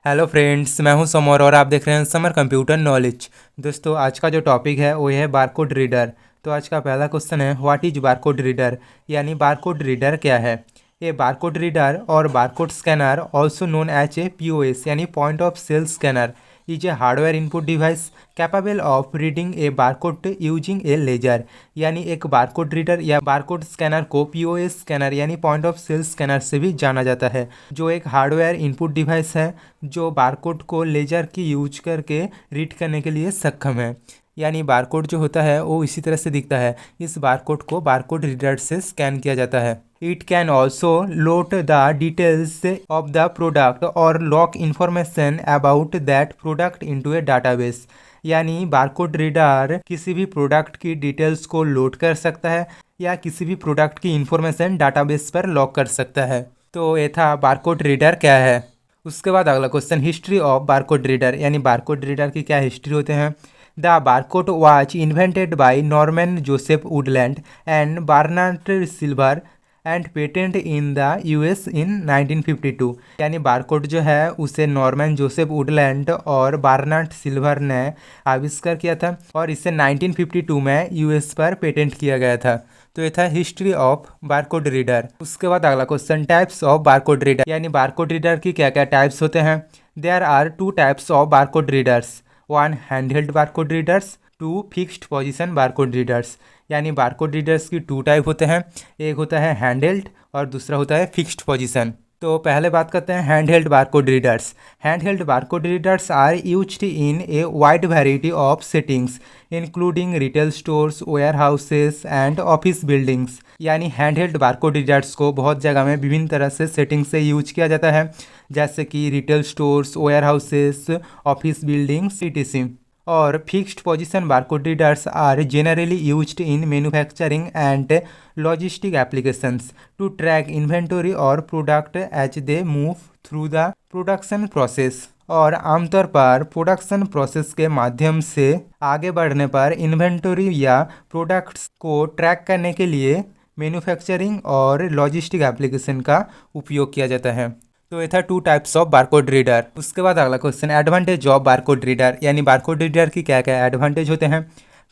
Hello friends, मैं हूं summer और आप देख रहे हैं समर कंप्यूटर नॉलेज। दोस्तों, आज का जो टॉपिक है वो है बारकोड रीडर। तो आज का पहला क्वेश्चन है, व्हाट इज बारकोड रीडर, यानी बारकोड रीडर क्या है। ये बारकोड रीडर और barcode scanner also known as a POS यानी point of sale scanner is a hardware input device capable of reading a barcode using a laser. यानी एक barcode reader या barcode scanner को POS scanner यानी point of sale scanner से भी जाना जाता है, जो एक हार्डवेयर इनपुट डिवाइस है जो बारकोड को लेजर की यूज करके रीड करने के लिए सक्षम है। यानी बारकोड जो होता है वो इसी तरह से दिखता है। इस बारकोड को बारकोड रीडर से स्कैन किया जाता है। It can also load the details of the product और lock information about that product into a database. यानी बारकोड रीडर किसी भी प्रोडक्ट की डिटेल्स को लोड कर सकता है या किसी भी प्रोडक्ट की इंफॉर्मेशन डाटाबेस पर लॉक कर सकता है। तो ये था बारकोड रीडर क्या है। उसके बाद अगला question, history of barcode reader, यानी बारकोड रीडर की क्या हिस्ट्री होते हैं। The barcode was invented by Norman Joseph Woodland and Barnard Silver and patent in the US in 1952। यानी बारकोड जो है उसे नॉर्मन जोसेफ वुडलैंड और बार्नार्ड सिल्वर ने आविष्कार किया था और इसे 1952 में यूएस पर पेटेंट किया गया था। तो ये था हिस्ट्री ऑफ बारकोड रीडर। उसके बाद अगला question, types of barcode reader, यानी बारकोड रीडर की क्या क्या टाइप्स होते हैं। There are two types of barcode readers, one handheld barcode readers, two fixed position barcode readers. यानी बारकोड रीडर्स की टू टाइप होते हैं, एक होता है हैंडहेल्ड और दूसरा होता है फिक्स्ड पोजीशन। तो पहले बात करते हैं handheld barcode readers. Handheld barcode readers are used in a wide variety of settings including retail stores, warehouses and office buildings. यानी हैंडहेल्ड बारकोड रीडर्स को बहुत जगह में विभिन्न तरह से सेटिंग से यूज किया जाता है, जैसे कि retail stores, warehouses, office buildings etc। और fixed position barcode readers are generally used in manufacturing and logistic applications to track inventory or product as they move through the production process। और आमतौर पर production process के माध्यम से आगे बढ़ने पर इन्वेंटरी या प्रोडक्ट्स को ट्रैक करने के लिए मैन्युफैक्चरिंग और लॉजिस्टिक एप्लीकेशन का उपयोग किया जाता है। तो ये था to types of barcode reader. उसके बाद अगला question, advantage of barcode reader, यानी बारकोड रीडर की क्या क्या एडवांटेज होते हैं।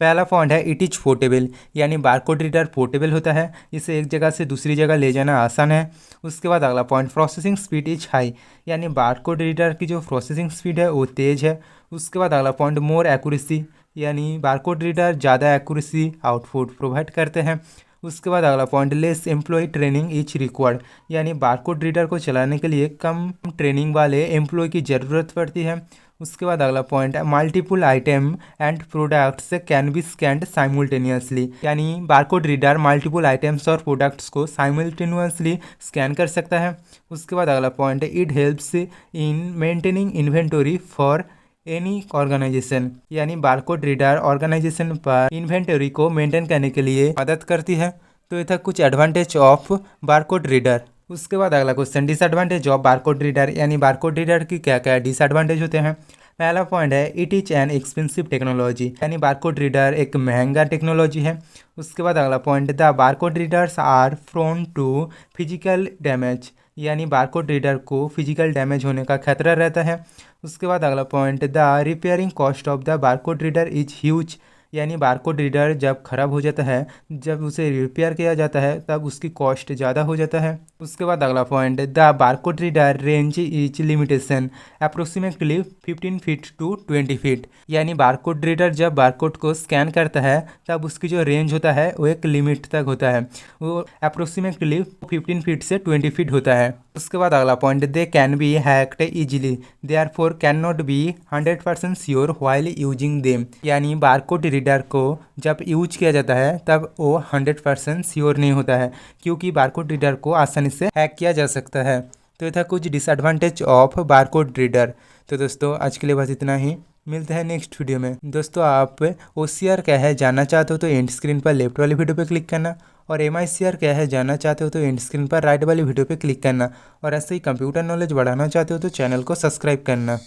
पहला पॉइंट है, इट इज़ पोर्टेबल, यानी बारकोड रीडर पोर्टेबल होता है, इसे एक जगह से दूसरी जगह ले जाना आसान है। उसके बाद अगला point, processing speed is high, यानी बारकोड रीडर की जो प्रोसेसिंग स्पीड है वो तेज़ है। उसके बाद अगला पॉइंट, मोर एक्यूरेसी, यानी बारकोड रीडर ज़्यादा एक्यूरेसी आउटपुट प्रोवाइड करते हैं। उसके बाद अगला point, less employ training is required, यानी बारकोड रीडर को चलाने के लिए कम ट्रेनिंग वाले एम्प्लॉय की ज़रूरत पड़ती है। उसके बाद अगला point, multiple item and products can be scanned simultaneously, यानी बारकोड रीडर मल्टीपल आइटम्स और प्रोडक्ट्स को साइमल्टेनियसली स्कैन कर सकता है। उसके बाद अगला पॉइंट, it helps in maintaining inventory for any organisation, यानी बारकोड रीडर ऑर्गेनाइजेशन पर इन्वेंटरी को मेंटेन करने के लिए मदद करती है। तो ये था कुछ एडवांटेज ऑफ बारकोड रीडर। उसके बाद अगला question, disadvantage of barcode reader, यानी बारकोड रीडर की क्या क्या डिसएडवांटेज होते हैं। पहला पॉइंट है, it is an expensive technology, यानी बारकोड रीडर एक महंगा टेक्नोलॉजी है। उसके बाद अगला point, the barcode readers are prone to physical damage, यानी बारकोड रीडर को फिजिकल डैमेज होने का खतरा रहता है। उसके बाद अगला point, the repairing cost of the barcode reader is huge, यानी बारकोड रीडर जब ख़राब हो जाता है, जब उसे रिपेयर किया जाता है तब उसकी कॉस्ट ज़्यादा हो जाता है। उसके बाद अगला point, the barcode reader range is limitation approximately 15 feet to 20 feet, यानी बारकोड रीडर जब बारकोड को स्कैन करता है तब उसकी जो रेंज होता है वो एक लिमिट तक होता है, वो अप्रोक्सीमेटली 15 फीट से 20 फीट होता है। उसके बाद अगला point, they can be hacked easily therefore can not be 100% sure while using them, यानी बारकोड रीडर को जब यूज किया जाता है तब वो 100% श्योर नहीं होता है, क्योंकि बारकोड रीडर को आसानी से हैक किया जा सकता है। तो ये था कुछ डिसएडवांटेज ऑफ बारकोड रीडर। तो दोस्तों, आज के लिए बस इतना ही, मिलते हैं नेक्स्ट वीडियो में। दोस्तों, आप OCR क्या है जानना चाहते हो तो एंड स्क्रीन पर लेफ्ट वाली वीडियो पे क्लिक करना, और MICR क्या है जानना चाहते हो तो एंड स्क्रीन पर राइट वाली वीडियो पे क्लिक करना, और ऐसे ही कंप्यूटर नॉलेज बढ़ाना चाहते हो तो चैनल को सब्सक्राइब करना।